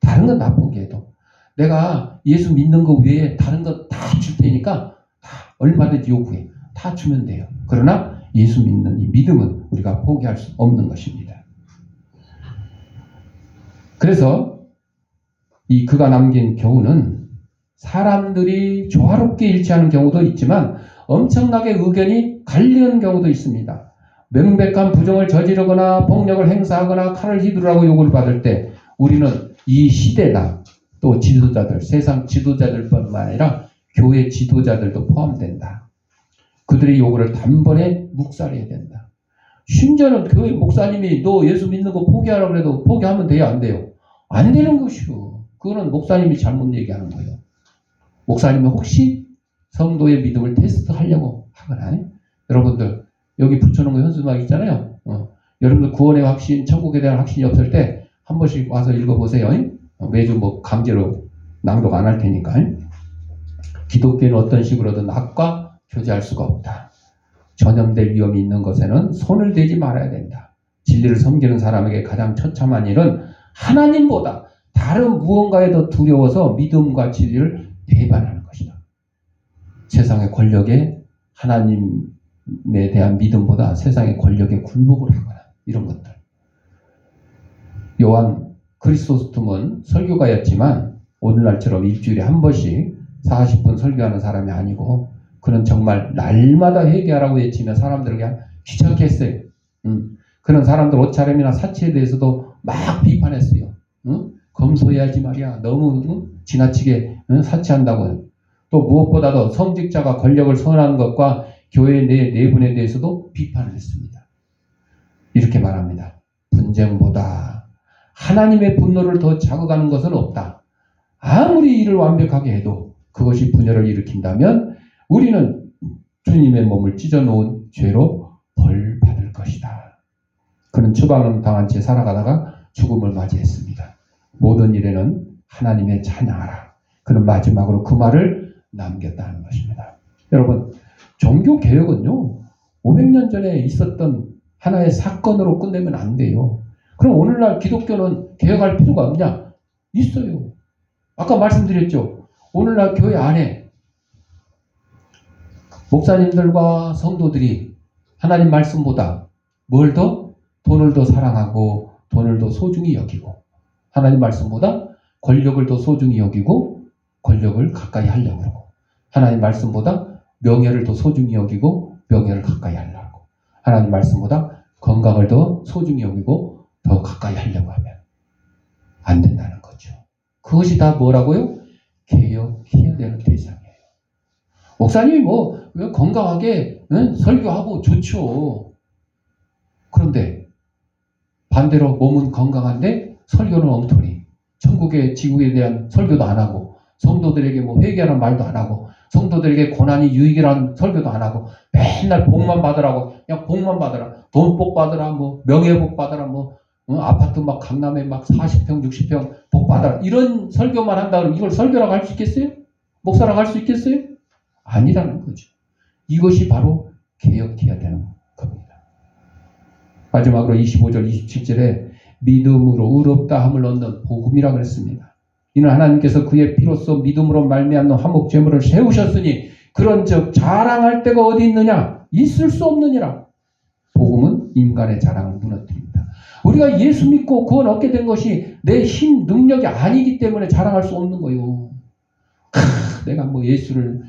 다른 건 다 포기해도. 내가 예수 믿는 거 외에 다른 거 다 줄 테니까 다 얼마든지 요구해. 다 주면 돼요. 그러나 예수 믿는 이 믿음은 우리가 포기할 수 없는 것입니다. 그래서 이 그가 남긴 교훈은 사람들이 조화롭게 일치하는 경우도 있지만 엄청나게 의견이 갈리는 경우도 있습니다. 명백한 부정을 저지르거나 폭력을 행사하거나 칼을 휘두르라고 요구를 받을 때 우리는 이 시대나 또 지도자들, 세상 지도자들뿐만 아니라 교회 지도자들도 포함된다. 그들의 요구를 단번에 묵살해야 된다. 심지어는 교회 목사님이 너 예수 믿는 거 포기하라고 해도 포기하면 돼요, 안 돼요? 안 되는 것이요. 그거는 목사님이 잘못 얘기하는 거예요. 목사님이 혹시 성도의 믿음을 테스트하려고 하거나, 여러분들 여기 붙여놓은 거 현수막 있잖아요. 여러분들 구원의 확신, 천국에 대한 확신이 없을 때 한 번씩 와서 읽어보세요. 매주 뭐 강제로 낭독 안 할 테니까. 기독교는 어떤 식으로든 악과 교제할 수가 없다. 전염될 위험이 있는 것에는 손을 대지 말아야 된다. 진리를 섬기는 사람에게 가장 처참한 일은 하나님보다 다른 무언가에 더 두려워서 믿음과 진리를 배반하는 것이다. 세상의 권력에 하나님에 대한 믿음보다 세상의 권력에 굴복을 하거나 이런 것들. 요한 크리소스톰은 설교가였지만 오늘날처럼 일주일에 한 번씩 40분 설교하는 사람이 아니고 그는 정말 날마다 회개하라고 외치며 사람들을 그냥 귀찮게 했어요. 그런 사람들 옷차림이나 사치에 대해서도 막 비판했어요. 검소해야지 말이야. 너무 지나치게 사치한다고. 또 무엇보다도 성직자가 권력을 선호하는 것과 교회 내 내분에 대해서도 비판을 했습니다. 이렇게 말합니다. 분쟁보다 하나님의 분노를 더 자극하는 것은 없다. 아무리 일을 완벽하게 해도 그것이 분열을 일으킨다면 우리는 주님의 몸을 찢어놓은 죄로 벌 받을 것이다. 그는 추방을 당한 채 살아가다가 죽음을 맞이했습니다. 모든 일에는 하나님의 찬양하라. 그는 마지막으로 그 말을 남겼다는 것입니다. 여러분, 종교개혁은요 500년 전에 있었던 하나의 사건으로 끝내면 안 돼요. 그럼 오늘날 기독교는 개혁할 필요가 없냐? 있어요. 아까 말씀드렸죠. 오늘날 교회 안에 목사님들과 성도들이 하나님 말씀보다 뭘 더? 돈을 더 사랑하고 돈을 더 소중히 여기고 하나님 말씀보다 권력을 더 소중히 여기고 권력을 가까이 하려고 그러고 하나님 말씀보다 명예를 더 소중히 여기고 명예를 가까이 하려고 하나님 말씀보다 건강을 더 소중히 여기고 더 가까이 하려고 하면 안 된다는 거죠. 그것이 다 뭐라고요? 개혁해야 되는 대상이에요. 목사님이 뭐 건강하게 설교하고 좋죠. 그런데 반대로 몸은 건강한데 설교는 엉터리. 천국의 지구에 대한 설교도 안 하고 성도들에게 뭐 회개하는 말도 안 하고 성도들에게 고난이 유익이라는 설교도 안 하고 맨날 복만 받으라고 그냥 복만 받으라. 돈 복 받으라 뭐 명예 복 받으라 뭐 아파트 막 강남에 막 40평 60평 복 받아라. 이런 설교만 한다 그러면 이걸 설교라고 할 수 있겠어요? 목사라고 할 수 있겠어요? 아니라는 거죠. 이것이 바로 개혁해야 되는 겁니다. 마지막으로 25절 27절에 믿음으로 의롭다 함을 얻는 복음이라고 그랬습니다. 이는 하나님께서 그의 피로써 믿음으로 말미암는 화목 제물을 세우셨으니 그런즉 자랑할 데가 어디 있느냐? 있을 수 없느니라. 복음은 인간의 자랑을 무너뜨립니다. 우리가 예수 믿고 구원 얻게 된 것이 내 힘, 능력이 아니기 때문에 자랑할 수 없는 거예요. 내가 뭐 예수를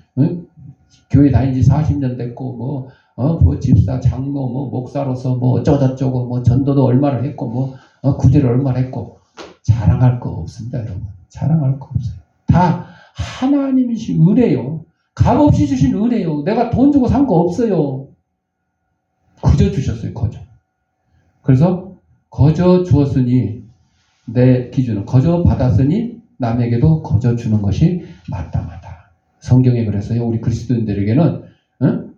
교회 다닌 지 40년 됐고 뭐 집사, 장로, 뭐 목사로서 뭐 어쩌고저쩌고 뭐 전도도 얼마를 했고 뭐 구제를 얼마를 했고 자랑할 거 없습니다, 여러분. 자랑할 거 없어요. 다 하나님이신 은혜요. 값없이 주신 은혜요. 내가 돈 주고 산 거 없어요. 그저 주셨어요, 그저. 그래서 거저 주었으니 내 기준은 거저 받았으니 남에게도 거저 주는 것이 마땅하다. 성경에 그래서요, 우리 그리스도인들에게는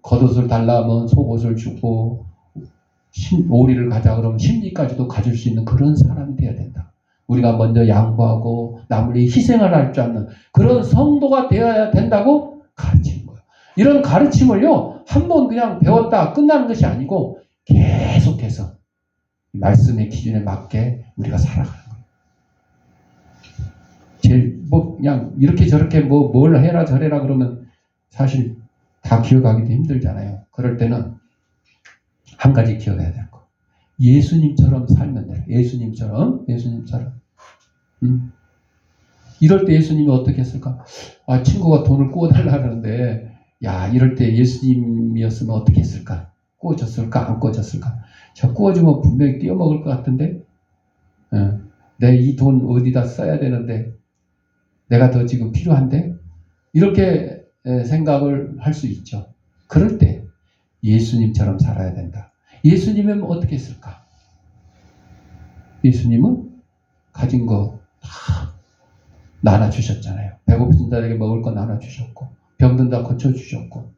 겉옷을 달라면 속옷을 주고 오리를 가자 그러면 심리까지도 가질 수 있는 그런 사람이 되어야 된다. 우리가 먼저 양보하고 남을 위해 희생을 할 줄 아는 그런 성도가 되어야 된다고 가르치는 거예요. 이런 가르침을요, 한 번 그냥 배웠다 끝나는 것이 아니고 계속해서 말씀의 기준에 맞게 우리가 살아가는 거예요. 제일 그냥 이렇게 저렇게 뭘 해라 저래라 그러면 사실 다 기억하기도 힘들잖아요. 그럴 때는 한 가지 기억해야 될 거. 예수님처럼 살면 돼요. 예수님처럼. 이럴 때 예수님이 어떻게 했을까? 친구가 돈을 꾸어달라는데, 이럴 때 예수님이었으면 어떻게 했을까? 꾸어줬을까? 안 꾸어줬을까? 저 꾸어주면 분명히 띄어먹을 것 같은데, 내 이 돈 어디다 써야 되는데, 내가 더 지금 필요한데? 이렇게 생각을 할 수 있죠. 그럴 때 예수님처럼 살아야 된다. 예수님은 어떻게 했을까? 예수님은 가진 거 다 나눠주셨잖아요. 배고픈 자에게 먹을 거 나눠주셨고, 병든 자 고쳐주셨고,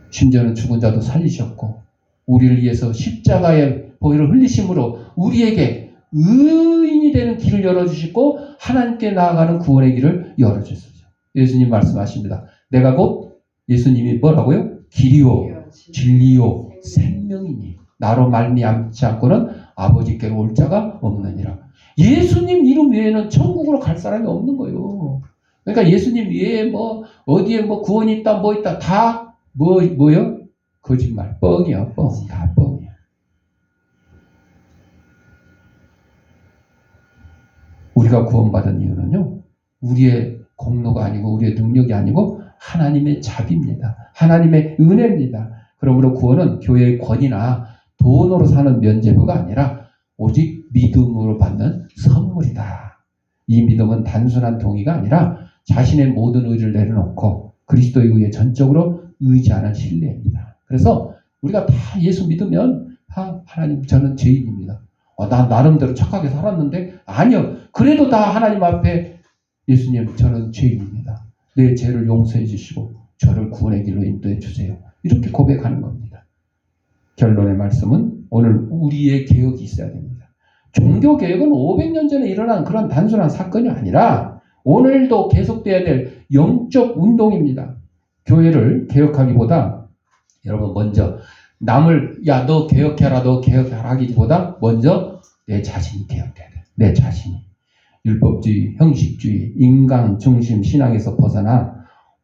심지어는 죽은 자도 살리셨고, 우리를 위해서 십자가의 보혈을 흘리심으로 우리에게 의인이 되는 길을 열어주시고 하나님께 나아가는 구원의 길을 열어주셨어요. 예수님 말씀하십니다. 내가 곧 예수님이 뭐라고요? 길이요 진리요 생명이니 나로 말미암지 않고는 아버지께로 올 자가 없느니라. 예수님 이름 외에는 천국으로 갈 사람이 없는 거예요. 그러니까 예수님 외에 어디에 구원이 있다 뭐 있다 다 뭐요? 거짓말, 뻥이야, 뻥. 다 뻥이야. 우리가 구원받은 이유는요, 우리의 공로가 아니고 우리의 능력이 아니고 하나님의 자비입니다. 하나님의 은혜입니다. 그러므로 구원은 교회의 권위나 돈으로 사는 면죄부가 아니라 오직 믿음으로 받는 선물이다. 이 믿음은 단순한 동의가 아니라 자신의 모든 의지를 내려놓고 그리스도에 의해 전적으로 의지하는 신뢰입니다. 그래서 우리가 다 예수 믿으면 하나님 저는 죄인입니다. 나 나름대로 착하게 살았는데 아니요. 그래도 다 하나님 앞에 예수님 저는 죄인입니다. 내 죄를 용서해 주시고 저를 구원의 길로 인도해 주세요. 이렇게 고백하는 겁니다. 결론의 말씀은 오늘 우리의 개혁이 있어야 됩니다. 종교개혁은 500년 전에 일어난 그런 단순한 사건이 아니라 오늘도 계속돼야 될 영적 운동입니다. 교회를 개혁하기보다 여러분 먼저 남을 너 개혁해라 너 개혁해라 하기보다 먼저 내 자신이 개혁돼야 돼. 내 자신이. 율법주의, 형식주의, 인간 중심 신앙에서 벗어나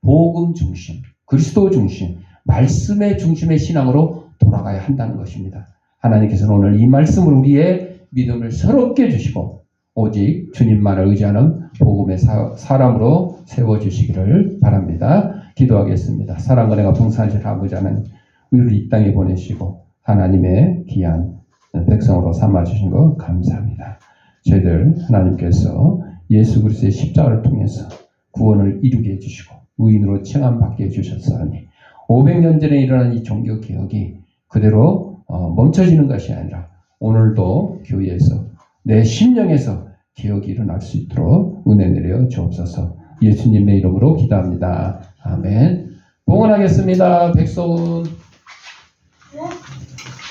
복음 중심, 그리스도 중심, 말씀의 중심의 신앙으로 돌아가야 한다는 것입니다. 하나님께서는 오늘 이 말씀을 우리의 믿음을 새롭게 해주시고 오직 주님만을 의지하는 복음의 사람으로 세워주시기를 바랍니다. 기도하겠습니다. 사랑과 내가 봉사하실 아버지 하나님, 우리를 이 땅에 보내시고 하나님의 귀한 백성으로 삼아주신 것 감사합니다. 저희들 하나님께서 예수 그리스도의 십자가를 통해서 구원을 이루게 해주시고 의인으로 칭함받게 해주셨사오니 500년 전에 일어난 이 종교개혁이 그대로 멈춰지는 것이 아니라 오늘도 교회에서 내 심령에서 개혁이 일어날 수 있도록 은혜 내려 주옵소서. 예수님의 이름으로 기도합니다. 아멘. 봉헌하겠습니다. 백소은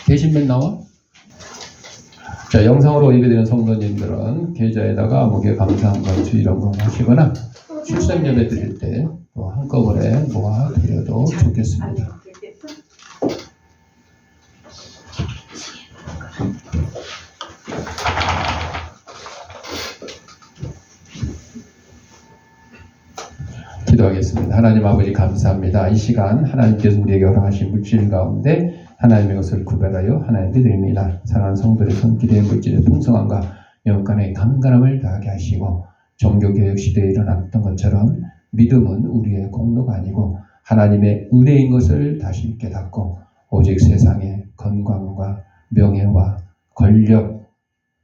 계신면 나와? 자, 영상으로 예배드리는 성도님들은 계좌에다가 목에 감사함과 주의라고 하시거나 출석 예배 드릴 때 또 한꺼번에 모아 드려도 좋겠습니다. 기도하겠습니다. 하나님 아버지 감사합니다. 이 시간 하나님께서 우리에게 허락하신 물질 가운데 하나님의 것을 구별하여 하나님께 드립니다. 사랑하는 성도의 손길의 물질의 풍성함과 영간의 강건함을 다하게 하시고 종교개혁 시대에 일어났던 것처럼 믿음은 우리의 공로가 아니고 하나님의 은혜인 것을 다시 깨닫고 오직 세상의 건강과 명예와 권력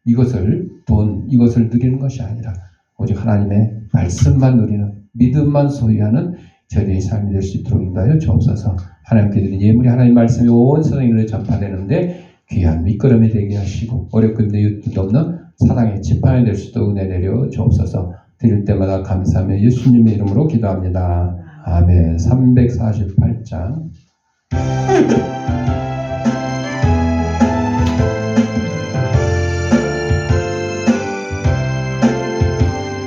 이것을 누리는 것이 아니라 오직 하나님의 말씀만 누리는 믿음만 소유하는 저희의 삶이 될 수 있도록 인도하여 주옵소서. 하나님께 드린 예물이 하나님의 말씀이 온 세상에 전파되는데 귀한 밑거름이 되게 하시고 어렵고 힘든 이웃도 없는 사랑의 지팡이 될 수도 은혜 내려 주옵소서. 드릴 때마다 감사하며 예수님의 이름으로 기도합니다. 아멘. 348장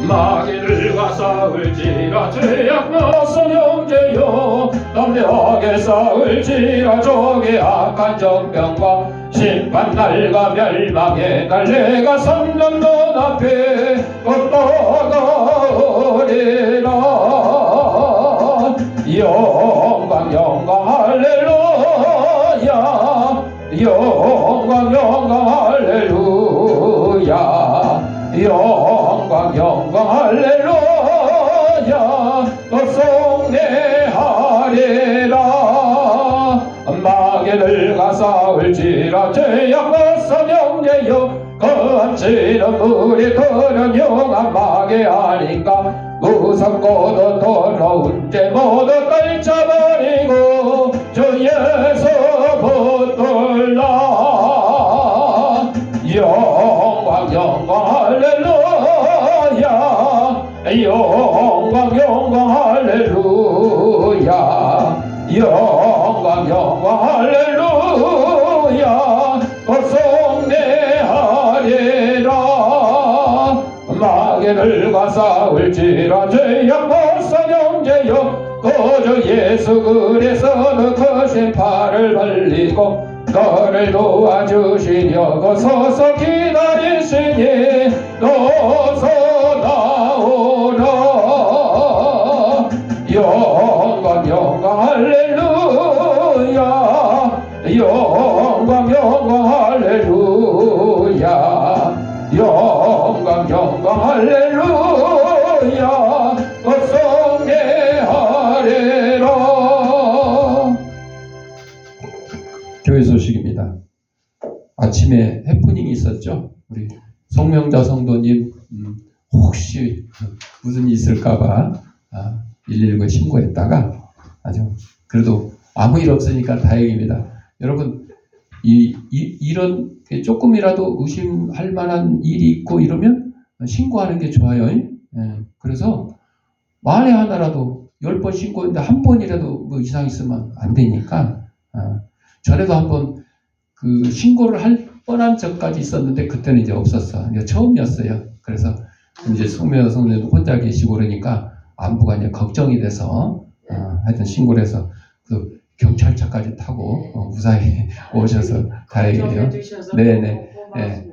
마귀들과 싸울지라 죄악 나선 형제여, 담대하게 싸울지라 적의 악한 정병과 심판날과 멸망의 날 내가 삼는 눈앞에 떠나가리라. 영광 영광 할렐루야. 영광 영광 할렐루야. 영광 영광 할렐루야. 송내하리라. 마귀들과 싸울지라 죄악과 영예여 거함치는 물이 그런 용한 마귀 아닌가. 무섭고도 더러운 죄 모두 떨쳐버리고 주 예수 붙들라. 영광 영광 할렐루야. 영광 영광 할렐루야. 영광 영광 할렐루야. 송내하리라. 마귀들과 싸울지라 죄악 못사 영제여 그저 예수 그리스도 크신 팔을 벌리고 너를 도와주시려고 서서 기다리시니 너서 나오라. 영광 영광 할렐루야. 영광 영광 할렐루야. 영광 영광 할렐루야. 송내하리라. 교회 소식입니다. 아침에 해프닝이 있었죠. 우리 송명자 성도님 혹시 무슨 일 있을까봐 119에 신고했다가 아주 그래도 아무 일 없으니까 다행입니다. 여러분 이런 조금이라도 의심할 만한 일이 있고 이러면 신고하는 게 좋아요. 그래서 만에 하나라도 10번 신고했는데 한 번이라도 뭐 이상 있으면 안 되니까 전에도 한번 그 신고를 할 뻔한 적까지 있었는데 그때는 이제 없었어. 이제 처음이었어요. 그래서 이제 송명 선생님 혼자 계시고 그러니까 안부가 이제 걱정이 돼서 하여튼 신고를 해서 그 경찰차까지 타고 무사히 오셔서 다행이에요. 네네. 네.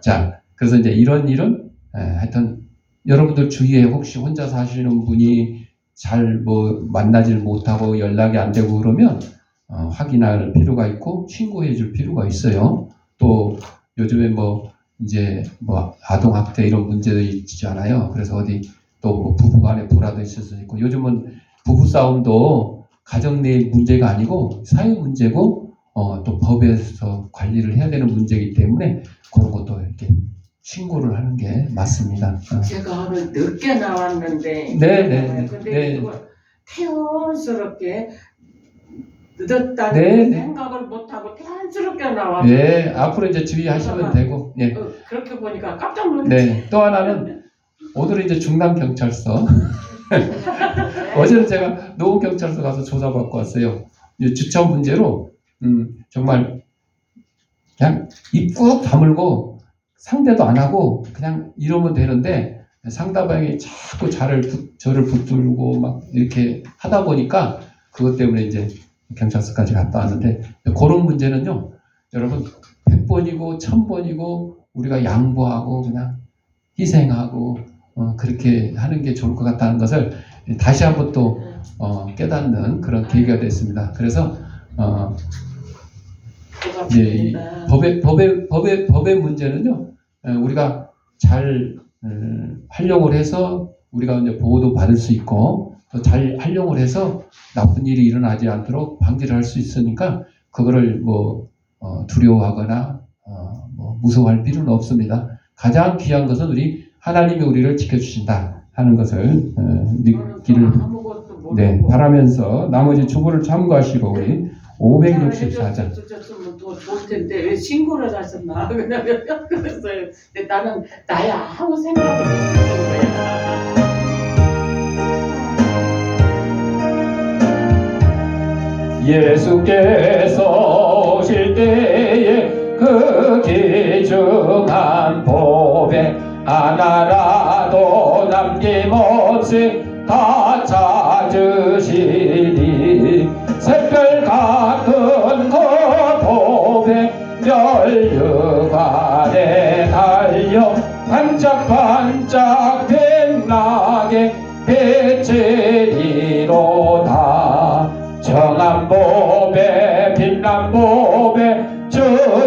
자, 그래서 이제 이런 일은 하여튼 여러분들 주위에 혹시 혼자 사시는 분이 잘 뭐 만나질 못하고 연락이 안 되고 그러면 확인할 필요가 있고 신고해 줄 필요가 있어요. 또 요즘에 뭐 이제 뭐 아동학대 이런 문제도 있잖아요. 그래서 어디 또 뭐 부부간에 불화도 있을 수 있고 요즘은 부부싸움도 가정 내 문제가 아니고 사회 문제고 또 법에서 관리를 해야 되는 문제이기 때문에 그런 것도 이렇게 신고를 하는 게 맞습니다. 제가 오늘 늦게 나왔는데 네네. 근데 그걸 태연스럽게 늦었다는 네. 생각을 못하고 태연스럽게 나왔어요. 네, 앞으로 이제 주의하시면 되고. 예. 그렇게 보니까 깜짝 놀랐어요. 네. 또 하나는 오늘은 이제 중남경찰서. 어제는 제가 노원경찰서 가서 조사받고 왔어요. 주차 문제로 정말 그냥 입 꾹 다물고 상대도 안 하고 그냥 이러면 되는데 상대방이 자꾸 저를 붙들고 막 이렇게 하다 보니까 그것 때문에 이제 경찰서까지 갔다 왔는데 그런 문제는요. 여러분 100번이고 1000번이고 우리가 양보하고 그냥 희생하고 그렇게 하는 게 좋을 것 같다는 것을 다시 한번 또 깨닫는 그런 계기가 됐습니다. 그래서 이제 법의 문제는요, 우리가 잘 활용을 해서 우리가 이제 보호도 받을 수 있고 또 잘 활용을 해서 나쁜 일이 일어나지 않도록 방지를 할 수 있으니까 그거를 뭐 두려워하거나 뭐 무서워할 필요는 없습니다. 가장 귀한 것은 우리 하나님이 우리를 지켜주신다 하는 것을 믿기를 바라면서 나머지 주보를 참고하시고 우리 564장 해줬으면 더 좋을 텐데 왜 신고를 하셨나 그랬어요. 근데 나는 나야 하고 생각을 못했던 거야. 예수께서 오실 때에 그 귀중한 보배 하나라도 남김없이 다 찾으시니 새별 같은 그 보배 몇 반짝반짝 빛나게 비치리로다. 정한 보배 빛난 보배 주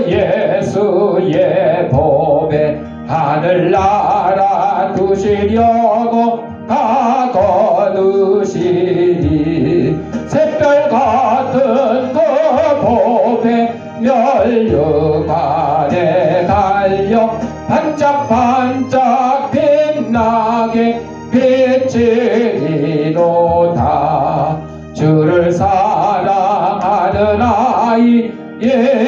예수의 보배 하늘나라 두시려고 다 거두시리. 샛별 같은 그 보배 멸류 아래 달려 반짝반짝 빛나게 비치리로다. 주를 사랑하는 아이 이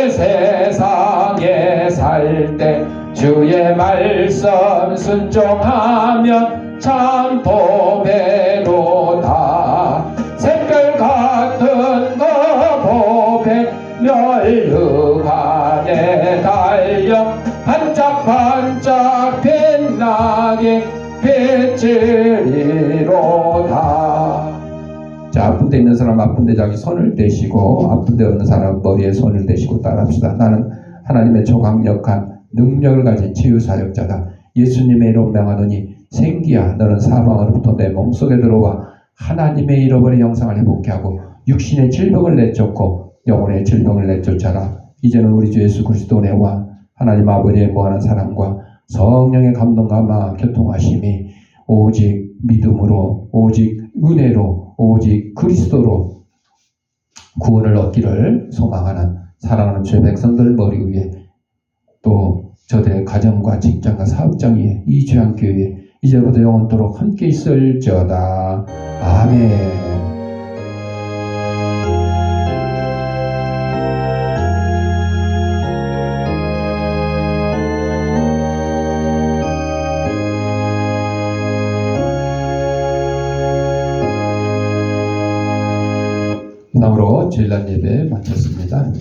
세상에 살 때 주의 말씀 순종하면 참 보배로다. 샛별 같은 그 보배 멸류 아래 달려 반짝반짝 빛나게 비치리로다. 자, 아픈 데 있는 사람 아픈 데 자기 손을 대시고, 아픈 데 없는 사람 머리에 손을 대시고 따라합시다. 나는 하나님의 초강력한 능력을 가진 치유사역자다. 예수님의 이름 명하노니 생기야 너는 사망으로부터 내 몸속에 들어와 하나님의 잃어버린 형상을 회복케 하고 육신의 질병을 내쫓고 영혼의 질병을 내쫓아라. 이제는 우리 주 예수 그리스도 내와 하나님 아버지의 무한한 사랑과 성령의 감동과 교통하심이 오직 믿음으로, 오직 은혜로, 오직 그리스도로 구원을 얻기를 소망하는 사랑하는 주의 백성들 머리 위에, 또 저들의 가정과 직장과 사업장 위에, 이 주양교회 이제부터 영원토록 함께 있을지어다. 아멘. 이상으로 주일날 예배 마쳤습니다.